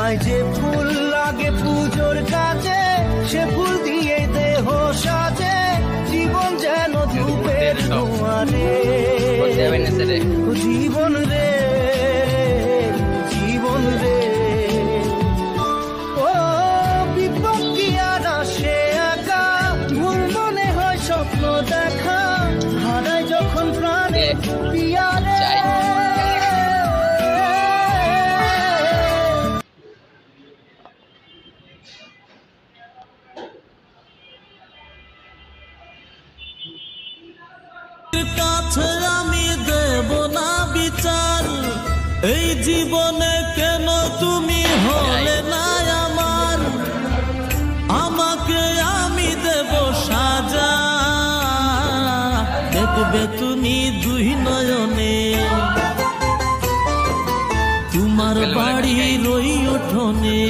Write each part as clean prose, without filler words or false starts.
তাই যে ফুল লাগে পুজোর কাজে, সে ফুল দিয়ে দেহ সাজে, জীবন যেন ধূপের ধোঁয়ারে। জীবন রে, জীবন রে, ও বিপদ কি আর আসে একা, ভুল মনে হয় স্বপ্ন দেখা, হারায় যখন প্রাণে পিয়ারে। কাছে আমি দেব না বিচার, এই জীবনে কেন তুমি হলে না আমার, আমাকে আমি দেব সাজা, দেখবে তুমি দুই নয়নে, তোমার বাড়ির ওই উঠোনে,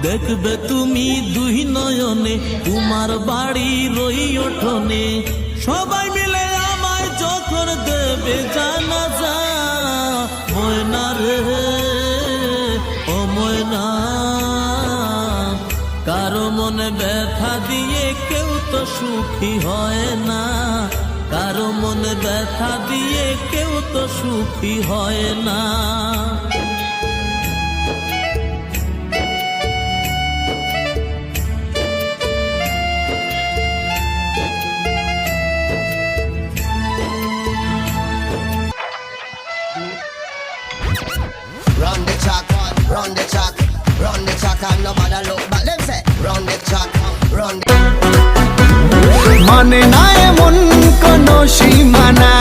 দেখবে তুমি দুই নয়নে, তোমার বাড়ির ওই উঠোনে, সবাই মিলে আমায় যখন দেবে জানাজা। ময়না রে ও ময়না, কারো মনে ব্যথা দিয়ে কেউ তো সুখী হয় না, কারো মনে ব্যথা দিয়ে কেউ তো সুখী হয় না। Run the track, run the track, run the track, and nobody look back. Them say, run the track, run the. মানে না এমন কোন সীমানা।